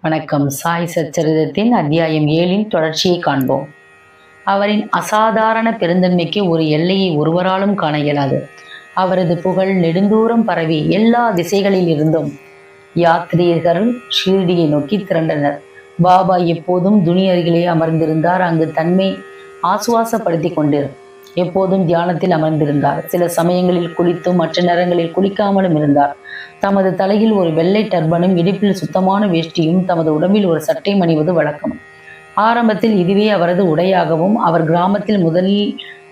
வணக்கம். சாய் சச்சரிதத்தின் அத்தியாயம் 7 தொடர்ச்சியை காண்போம். அவரின் அசாதாரண பெருந்தன்மைக்கு ஒரு எல்லையை ஒருவராலும் காண இயலாது. அவரது புகழ் நெடுந்தூரம் பரவி எல்லா திசைகளில் இருந்தும் யாத்ரீகர்கள் ஷீர்டியை நோக்கி திரண்டனர். பாபா எப்போதும் துனி அருகிலே அமர்ந்திருந்தார். அங்கு தன்மை ஆசுவாசப்படுத்தி கொண்டு எப்போதும் தியானத்தில் அமர்ந்திருந்தார். சில சமயங்களில் குளித்தும் மற்ற நேரங்களில் குளிக்காமலும் இருந்தார். தமது தலையில் ஒரு வெள்ளை டர்பனும் இடுப்பில் சுத்தமான வேஷ்டியும் தமது உடம்பில் ஒரு சட்டை அணிவது வழக்கம். ஆரம்பத்தில் இதுவே அவரது உடையாகவும் அவர் கிராமத்தில் முதலில்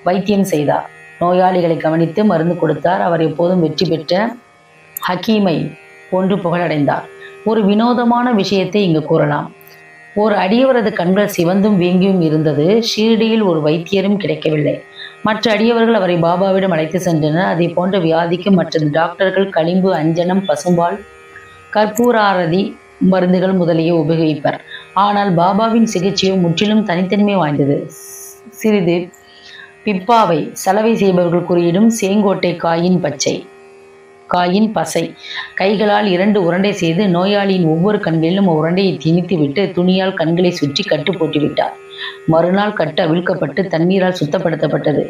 வைத்தியம் செய்தார். நோயாளிகளை கவனித்து மருந்து கொடுத்தார். அவர் எப்போதும் வெற்றி பெற்ற ஹக்கீமை போன்று புகழடைந்தார். ஒரு வினோதமான விஷயத்தை இங்கு கூறலாம். ஒரு அடியவரது கண்கள் சிவந்தும் வீங்கியும் இருந்தது. ஷீர்டியில் ஒரு வைத்தியரும் கிடைக்கவில்லை. மற்ற அடியவர்கள் அவரை பாபாவிடம் அழைத்து சென்றனர். அதை போன்ற வியாதிக்கு மற்ற டாக்டர்கள் களிம்பு, அஞ்சனம், பசும்பால், கற்பூராரதி மருந்துகள் முதலிய உபயோகிப்பர். ஆனால் பாபாவின் சிகிச்சையோ முற்றிலும் தனித்தன்மை வாய்ந்தது. சிறிது பிப்பாவை சலவை செய்பவர்கள் குறியிடும் செங்கோட்டை காயின் பசை கைகளால் 2 உருண்டை செய்து நோயாளியின் ஒவ்வொரு கண்களிலும் உருண்டையை திணித்துவிட்டு துணியால் கண்களை சுற்றி கட்டு போட்டுவிட்டார். மறுநாள் கட்டு அவிழ்க்கப்பட்டு தண்ணீரால் சுத்தப்படுத்தப்பட்டது.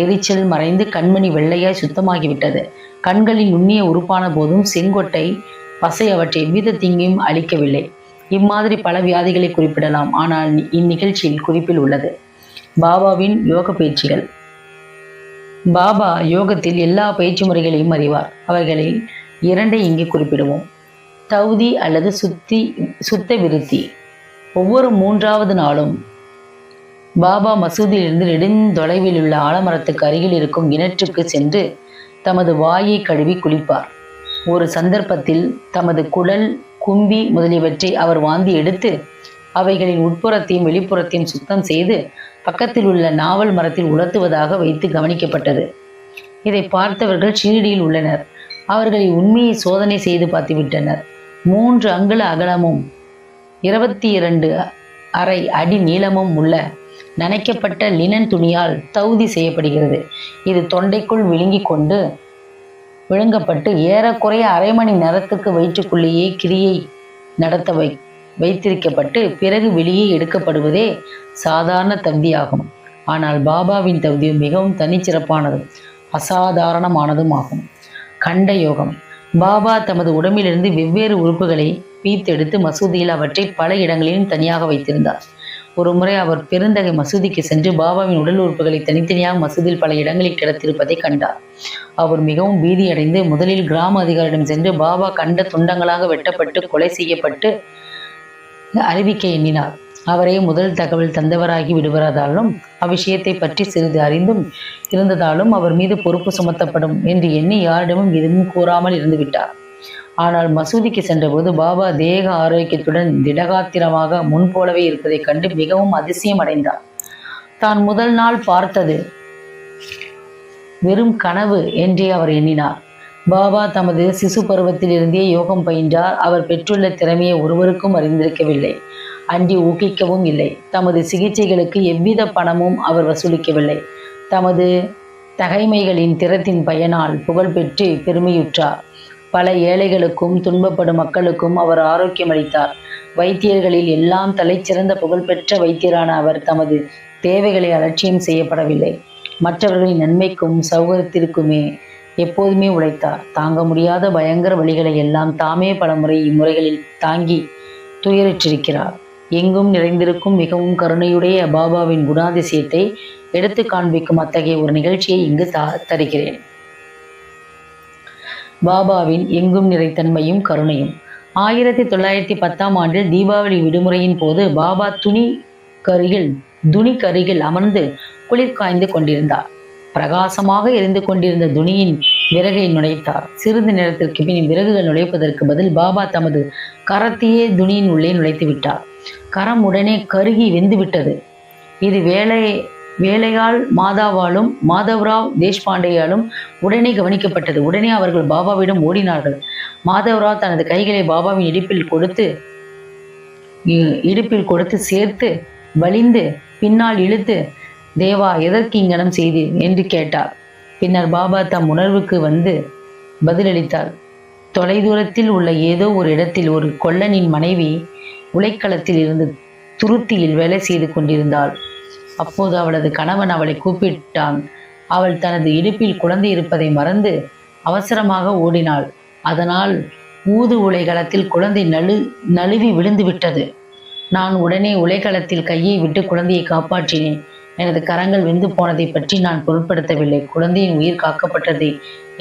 எரிச்சல் மறைந்து கண்மணி வெள்ளையாய் சுத்தமாகிவிட்டது. கண்களின் நுண்ணிய உறுப்பான போதும் செங்கொட்டை பசை அவற்றை எவ்வித தீங்கையும் அளிக்கவில்லை. இம்மாதிரி பல வியாதிகளை குறிப்பிடலாம். ஆனால் இந்நிகழ்ச்சியில் குறிப்பில் உள்ளது பாபாவின் யோக பயிற்சிகள். பாபா யோகத்தில் எல்லா பயிற்சி முறைகளையும் அறிவார். அவைகளில் 2 இங்கே குறிப்பிடுவோம். தௌதி அல்லது சுத்த விருத்தி. ஒவ்வொரு 3வது நாளும் பாபா மசூதியிலிருந்து நெடுந்தொலைவில் உள்ள ஆலமரத்துக்கு அருகில் இருக்கும் கிணற்றுக்கு சென்று தமது வாயை கழுவி குளிப்பார். ஒரு சந்தர்ப்பத்தில் தமது குடல், கும்பி முதலியவற்றை அவர் வாந்தி எடுத்து அவைகளின் உட்புறத்தையும் வெளிப்புறத்தையும் சுத்தம் செய்து பக்கத்தில் உள்ள நாவல் மரத்தில் உலர்த்துவதாக வைத்து கவனிக்கப்பட்டது. இதை பார்த்தவர்கள் ஷீர்டியில் உள்ளனர். அவர்களை உண்மையை சோதனை செய்து பார்த்துவிட்டனர். 3 அங்குல அகலமும் 22½ அடி நீளமும் உள்ள நனைக்கப்பட்ட லினன் துணியால் தௌதி செய்யப்படுகிறது. இது தொண்டைக்குள் விழுங்கப்பட்டு ஏறக்குறைய அரை மணி நேரத்துக்கு வயிற்றுக்குள்ளேயே கிரியை நடத்த வைத்திருக்கப்பட்டு பிறகு வெளியே எடுக்கப்படுவதே சாதாரண தவ்தியாகும். ஆனால் பாபாவின் தவ்தி மிகவும் தனிச்சிறப்பானதும் அசாதாரணமானதும் ஆகும். கண்ட யோகம். பாபா தமது உடம்பிலிருந்து வெவ்வேறு உறுப்புகளை பீத்தெடுத்து மசூதியில் அவற்றை பல இடங்களிலும் தனியாக வைத்திருந்தார். ஒரு முறை அவர் பெருந்தகை மசூதிக்கு சென்று பாபாவின் உடல் உறுப்புகளை தனித்தனியாக மசூதியில் பல இடங்களில் கிடத்திருப்பதை கண்டார். அவர் மிகவும் பீதியடைந்து முதலில் கிராம அதிகாரியிடம் சென்று பாபா கண்ட துண்டங்களாக வெட்டப்பட்டு கொலை செய்யப்பட்டு அறிவிக்க எண்ணினார். அவரே முதல் தகவல் தந்தவராகி விடுவதாலும் அவ்விஷயத்தை பற்றி சிறிது அறிந்தும் இருந்ததாலும் அவர் மீது பொறுப்பு சுமத்தப்படும் என்று எண்ணி யாரிடமும் எதுவும் கூறாமல் இருந்து விட்டார். ஆனால் மசூதிக்கு சென்றபோது பாபா தேக ஆரோக்கியத்துடன் திடகாத்திரமாக முன்போலவே இருப்பதைக் கண்டு மிகவும் அதிசயம் அடைந்தார். தான் முதல் நாள் பார்த்தது வெறும் கனவு என்றே அவர் எண்ணினார். பாபா தமது சிசு பருவத்திலிருந்தே யோகம் பயின்றார். அவர் பெற்றுள்ள திறமையை ஒருவருக்கும் அறிந்திருக்கவில்லை, அன்றி ஊக்கிக்கவும் இல்லை. தமது சிகிச்சைகளுக்கு எவ்வித பணமும் அவர் வசூலிக்கவில்லை. தமது தகைமைகளின் திறத்தின் பயனால் புகழ் பெற்று பெருமையுற்றார். பல ஏழைகளுக்கும் துன்பப்படும் மக்களுக்கும் அவர் ஆரோக்கியம் அளித்தார். வைத்தியர்களில் எல்லாம் தலைச்சிறந்த புகழ்பெற்ற வைத்தியரான அவர் தமது தேவைகளை அலட்சியம் செய்யப்படவில்லை. மற்றவர்களின் நன்மைக்கும் சௌகரியத்திற்குமே எப்போதுமே உழைத்தார். தாங்க முடியாத பயங்கர வழிகளை எல்லாம் தாமே பலமுறை இம்முறைகளில் தாங்கி துயரிற்றிருக்கிறார். எங்கும் நிறைந்திருக்கும் மிகவும் கருணையுடைய பாபாவின் குணாதிசயத்தை எடுத்து காண்பிக்கும் அத்தகைய ஒரு நிகழ்ச்சியை இங்கு தருகிறேன். பாபாவின் எங்கும் நிறைத்தன்மையும் கருணையும். 1910ஆம் ஆண்டில் தீபாவளி விடுமுறையின் போது பாபா துணிக்கருகில் அமர்ந்து குளிர் காய்ந்து கொண்டிருந்தார். பிரகாசமாக எரிந்து கொண்டிருந்த துணியின் விறகை நுழைத்தார். சிறிது நேரத்திற்கு பின் விறகுகள் நுழைப்பதற்கு பதில் பாபா தமது கரத்தையே துணியின் உள்ளே நுழைத்து விட்டார். கரம் உடனே கருகி வெந்துவிட்டது. இது வேலையால் மாதவராவ் தேஷ்பாண்டேயாலும் உடனே கவனிக்கப்பட்டது. உடனே அவர்கள் பாபாவிடம் ஓடினார்கள். மாதவராவ் தனது கைகளை பாபாவின் இடுப்பில் கொடுத்து சேர்த்து வலிந்து பின்னால் இழுத்து, தேவா, எதற்கு இங்கனம் செய்தீர் என்று கேட்டார். பின்னர் பாபா தம் உணர்வுக்கு வந்து பதிலளித்தார். தொலைதூரத்தில் உள்ள ஏதோ ஒரு இடத்தில் ஒரு கொல்லனின் மனைவி உலைக்களத்தில் இருந்து துருத்தியில் வேலை செய்து கொண்டிருந்தாள். அப்போது அவளது கணவன் அவளை கூப்பிட்டான். அவள் தனது இடுப்பில் குழந்தை இருப்பதை மறந்து அவசரமாக ஓடினாள். அதனால் ஊது உலைக்களத்தில் குழந்தை நழுவி விழுந்து விட்டது. நான் உடனே உலைக்களத்தில் கையை விட்டு குழந்தையை காப்பாற்றினேன். எனது கரங்கள் வெந்து போனதை பற்றி நான் பொருட்படுத்தவில்லை. குழந்தையின் உயிர் காக்கப்பட்டதை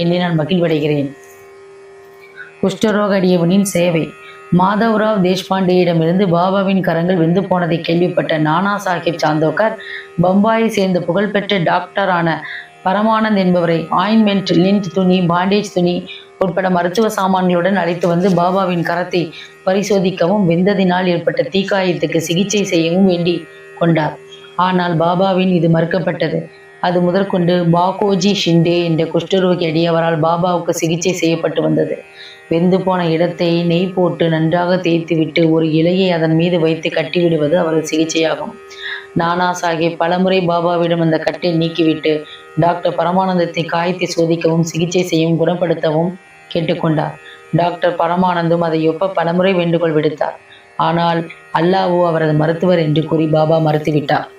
எண்ணி நான் மகிழ்வடைகிறேன். குஷ்டரோக அடியவனின் சேவை. மாதவ்ராவ் தேஷ்பாண்டேயிடமிருந்து பாபாவின் கரங்கள் வெந்து போனதை கேள்விப்பட்ட நானா சாஹிப் சாந்தோக்கர் பம்பாயை சேர்ந்த புகழ்பெற்ற டாக்டரான பரமானந்த் என்பவரை ஆயின்மெண்ட், லிண்ட் துணி, பாண்டேஜ் துணி உட்பட மருத்துவ சாமான்களுடன் அழைத்து வந்து பாபாவின் கரத்தை பரிசோதிக்கவும் வெந்ததினால் ஏற்பட்ட தீக்காயத்துக்கு சிகிச்சை செய்யவும் வேண்டி கொண்டார். ஆனால் பாபாவின் இது மறுக்கப்பட்டது. அது முதற்கொண்டு பாகோஜி ஷிண்டே என்ற குஷ்டரோகி அடியவரால் பாபாவுக்கு சிகிச்சை செய்யப்பட்டு வந்தது. வெந்து போன இடத்தை நெய் போட்டு நன்றாக தேய்த்துவிட்டு ஒரு இலையை அதன் மீது வைத்து கட்டிவிடுவது அவரது சிகிச்சையாகும். நானா சாஹிப் பலமுறை பாபாவிடம் அந்த கட்டை நீக்கிவிட்டு டாக்டர் பரமானந்தத்தை காயத்தை சோதிக்கவும் சிகிச்சை செய்யவும் குணப்படுத்தவும் கேட்டுக்கொண்டார். டாக்டர் பரமானந்தும் அதை ஒப்ப பலமுறை வேண்டுகோள் விடுத்தார். ஆனால் அல்லாஹ்வோ அவரது மருத்துவர் என்று கூறி பாபா மறுத்துவிட்டார்.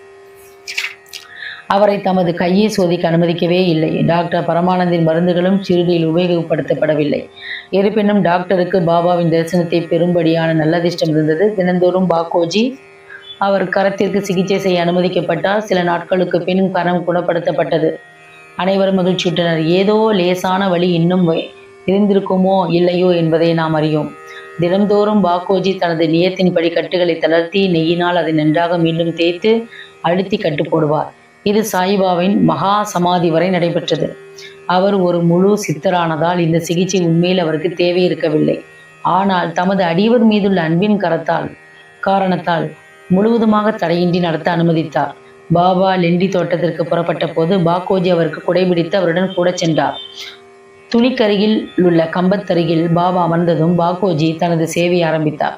அவரை தமது கையை சோதிக்க அனுமதிக்கவே இல்லை. டாக்டர் பரமானந்தின் மருந்துகளும் ஷிரடியில் உபயோகப்படுத்தப்படவில்லை. இருப்பினும் டாக்டருக்கு பாபாவின் தரிசனத்தை பெறும்படியான நல்லதிர்ஷ்டம் இருந்தது. தினந்தோறும் பாகோஜி அவர் கரத்திற்கு சிகிச்சை செய்ய அனுமதிக்கப்பட்டார். சில நாட்களுக்கு பின் கரம் குணப்படுத்தப்பட்டது. அனைவரும் மகிழ்ச்சியுற்றனர். ஏதோ லேசான வழி இன்னும் இருந்திருக்குமோ இல்லையோ என்பதை நாம் அறியோம். தினந்தோறும் பாகோஜி தனது நியத்தின்படி கட்டுகளை தளர்த்தி நெய்யினால் அதை நன்றாக மீண்டும் தேய்த்து அழுத்தி கட்டு போடுவார். இது சாயிபாவின் மகா சமாதி வரை நடைபெற்றது. அவர் ஒரு முழு சித்தரானதால் இந்த சிகிச்சை உண்மையில் அவருக்கு தேவை இருக்கவில்லை. ஆனால் தமது அடியவர் மீதுள்ள அன்பின் காரணத்தால் முழுவதுமாக தடையின்றி நடத்த அனுமதித்தார். பாபா லெண்டி தோட்டத்திற்கு புறப்பட்ட போது பாகோஜி அவருக்கு குடைபிடித்து அவருடன் கூட சென்றார். துணிக்கருகில் உள்ள கம்பத்தருகில் பாபா அமர்ந்ததும் பாகோஜி தனது சேவையை ஆரம்பித்தார்.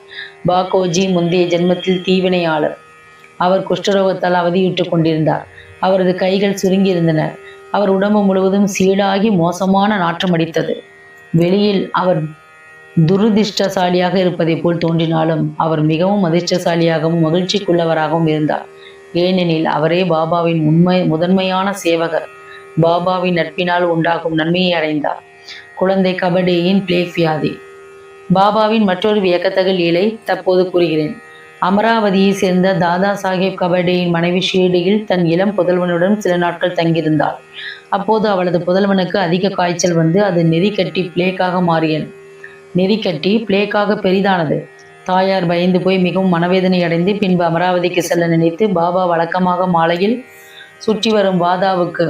பாகோஜி முந்தைய ஜென்மத்தில் தீவினையாளர். அவர் குஷ்டரோகத்தால் அவதியுற்று கொண்டிருந்தார். அவரது கைகள் சுருங்கியிருந்தன. அவர் உடம்பு முழுவதும் சீடாகி மோசமான நாற்றம் அடித்தது. வெளியில் அவர் துரதிர்ஷ்டசாலியாக இருப்பதை போல் தோன்றினாலும் அவர் மிகவும் அதிர்ஷ்டசாலியாகவும் மகிழ்ச்சிக்குள்ளவராகவும் இருந்தார். ஏனெனில் அவரே பாபாவின் முதன்மையான சேவகர். பாபாவின் நட்பினால் உண்டாகும் நன்மையை அடைந்தார். குழந்தை கபடேயின் பிளேக் வியாதி. பாபாவின் மற்றொரு வியக்கத்தகு லீலை தற்போது கூறுகிறேன். அமராவதியை சேர்ந்த தாதா சாஹேப் கபடேயின் மனைவி ஷீரடியில் தன் இளம் புதல்வனுடன் சில நாட்கள் தங்கியிருந்தாள். அப்போது அவளது புதல்வனுக்கு அதிக காய்ச்சல் வந்து அது நெறிக்கட்டி பிளேக்காக பெரிதானது. தாயார் பயந்து போய் மிகவும் மனவேதனை அடைந்து பின்பு அமராவதிக்கு செல்ல நினைத்து பாபா வழக்கமாக மாலையில் சுற்றி வரும் வாதாவுக்கு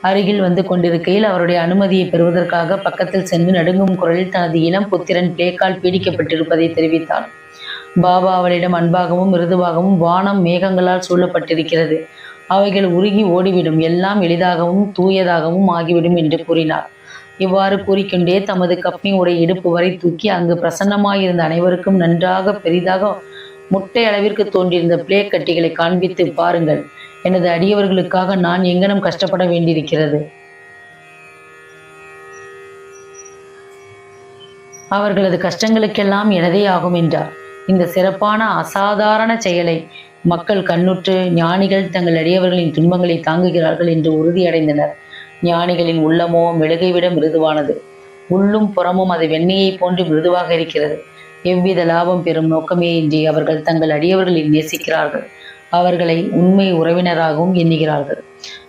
அருகில் வந்து கொண்டிருக்கையில் அவருடைய அனுமதியை பெறுவதற்காக பக்கத்தில் சென்று நடுங்கும் குரலில் தனது இளம் புத்திரன் பிளேக்கால் பீடிக்கப்பட்டிருப்பதை தெரிவித்தாள். பாபா அவளிடம் அன்பாகவும் மிருதுவாகவும், வானம் மேகங்களால் சூழப்பட்டிருக்கிறது, அவைகள் உருகி ஓடிவிடும், எல்லாம் எளிதாகவும் தூயதாகவும் ஆகிவிடும் என்று கூறினார். இவ்வாறு கூறிக்கொண்டே தமது கப்னி உடை இடுப்பு வரை தூக்கி அங்கு பிரசன்னமாயிருந்த அனைவருக்கும் நன்றாக பெரிதாக முட்டை அளவிற்கு தோன்றியிருந்த பிளேக் கட்டிகளை காண்பித்து, பாருங்கள், எனது அடியவர்களுக்காக நான் எங்கனம் கஷ்டப்பட வேண்டியிருக்கிறது. அவர்களது கஷ்டங்களுக்கெல்லாம் எனதே ஆகும் என்றார். இந்த சிறப்பான அசாதாரண செயலை மக்கள் கண்ணுற்று ஞானிகள் தங்கள் அடியவர்களின் துன்பங்களை தாங்குகிறார்கள் என்று உறுதியடைந்தனர். ஞானிகளின் உள்ளமோ மெழுகை விட மிருதுவானது. உள்ளும் புறமும் அது வெண்ணெயை போன்று மிருதுவாக இருக்கிறது. எவ்வித லாபம் பெறும் நோக்கமே இன்றி அவர்கள் தங்கள் அடியவர்களை நேசிக்கிறார்கள். அவர்களை உண்மை உறவினராகவும் எண்ணுகிறார்கள்.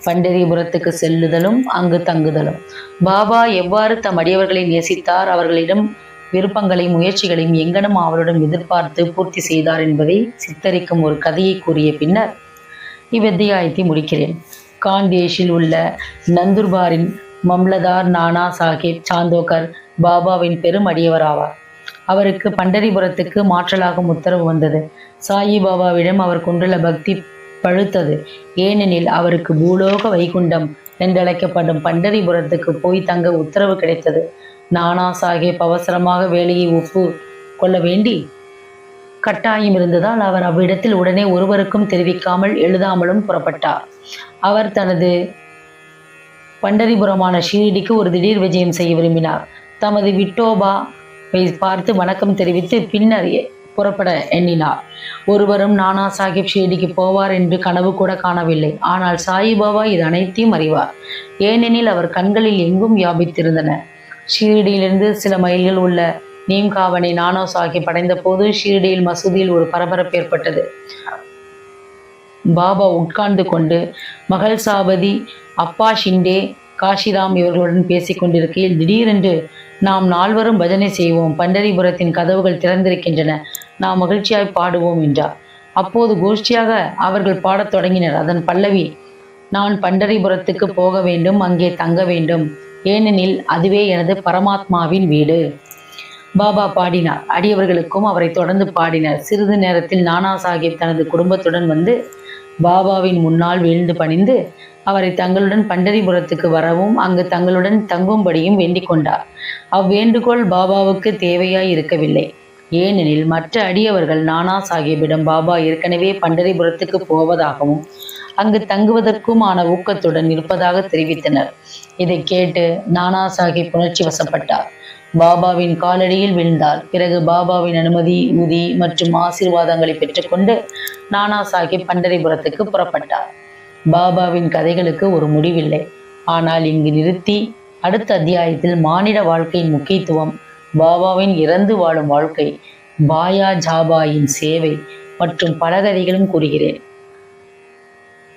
பண்டரிபுரத்துக்கு செல்லுதலும் அங்கு தங்குதலும். பாபா எவ்வாறு தம் அடியவர்களை நேசித்தார், அவர்களிடம் விருப்பங்களையும் முயற்சிகளையும் எங்கனும் அவருடன் எதிர்பார்த்து பூர்த்தி செய்தார் என்பதை சித்தரிக்கும் ஒரு கதையை கூறிய பின்னர் இவ்வத்தியாயத்தை முடிக்கிறேன். காந்தேஷில் உள்ள நந்துர்பாரின் மம்லதார் நானா சாஹேப் சாந்தோக்கர் பாபாவின் பெரும் அடியவராவார். அவருக்கு பண்டரிபுரத்துக்கு மாற்றலாகும் உத்தரவு வந்தது. சாயி பாபாவிடம் அவர் கொண்டுள்ள பக்தி பழுத்தது. ஏனெனில் அவருக்கு பூலோக வைகுண்டம் என்றழைக்கப்படும் பண்டரிபுரத்துக்கு போய் தங்க உத்தரவு கிடைத்தது. நானா சாஹேப் அவசரமாக வேலையை ஒப்பு கொள்ள வேண்டி கட்டாயம் இருந்ததால் அவர் அவ்விடத்தில் உடனே ஒருவருக்கும் தெரிவிக்காமல் எழுதாமலும் புறப்பட்டார். அவர் தனது பண்டரிபுரமான ஷீரடிக்கு ஒரு திடீர் விஜயம் செய்ய விரும்பினார். தமது விட்டோபாவை பார்த்து வணக்கம் தெரிவித்து பின்னர் புறப்பட எண்ணினார். ஒருவரும் நானா சாஹிப் ஷிரடிக்கு போவார் என்று கனவு கூட காணவில்லை. ஆனால் சாயிபாபா இது அனைத்தையும் அறிவார். ஏனெனில் அவர் கண்களில் எங்கும் வியாபித்திருந்தன. ஷீரடியிலிருந்து சில மைல்கள் உள்ள நீம்காவனை நானா சாஹிப் அடைந்த போது ஷீரடியில் மசூதியில் ஒரு பரபரப்பு ஏற்பட்டது. பாபா உட்கார்ந்து கொண்டு மகள் சாபதி, அப்பா ஷிண்டே, காஷிராம் இவர்களுடன் பேசிக் கொண்டிருக்கையில் திடீரென்று, நாம் நால்வரும் பஜனை செய்வோம், பண்டரிபுரத்தின் கதவுகள் திறந்திருக்கின்றன, நாம் மகிழ்ச்சியாய் பாடுவோம் என்றார். அப்போது கோஷ்டியாக அவர்கள் பாடத் தொடங்கினர். அதன் பல்லவி, நான் பண்டரிபுரத்துக்கு போக வேண்டும், அங்கே தங்க வேண்டும், ஏனெனில் அதுவே எனது பரமாத்மாவின் வீடு. பாபா பாடினார். அடியவர்களுக்கும் அவரை தொடர்ந்து பாடினர். சிறிது நேரத்தில் நானா சாஹிப் தனது குடும்பத்துடன் வந்து பாபாவின் முன்னால் வீழ்ந்து பணிந்து அவரை தங்களுடன் பண்டரிபுரத்துக்கு வரவும் அங்கு தங்களுடன் தங்கும்படியும் வேண்டிக் கொண்டார். அவ்வேண்டுகோள் பாபாவுக்கு தேவையாய் இருக்கவில்லை. ஏனெனில் மற்ற அடியவர்கள் நானா சாஹிப்பிடம் பாபா ஏற்கனவே பண்டரிபுரத்துக்கு போவதாகவும் அங்கு தங்குவதற்குமான ஊக்கத்துடன் இருப்பதாக தெரிவித்தனர். இதை கேட்டு நானா சாஹிப் உணர்ச்சி வசப்பட்டார். பாபாவின் காலடியில் விழுந்தார். பிறகு பாபாவின் அனுமதி, உதி மற்றும் ஆசீர்வாதங்களை பெற்றுக்கொண்டு நானா சாஹிப் பண்டரிபுரத்துக்கு புறப்பட்டார். பாபாவின் கதைகளுக்கு ஒரு முடிவில்லை. ஆனால் இங்கு நிறுத்தி அடுத்த அத்தியாயத்தில் மானிட வாழ்க்கையின் முக்கியத்துவம், பாபாவின் இறந்து வாழும் வாழ்க்கை, பாயா ஜாபாயின் சேவை மற்றும் பல கதைகளும் கூறுகிறேன்.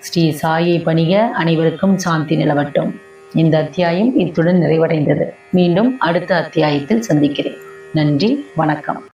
ஸ்ரீ சாயை பணிக. அனைவருக்கும் சாந்தி நிலவட்டும். இந்த அத்தியாயம் இத்துடன் நிறைவடைந்தது. மீண்டும் அடுத்த அத்தியாயத்தில் சந்திக்கிறேன். நன்றி, வணக்கம்.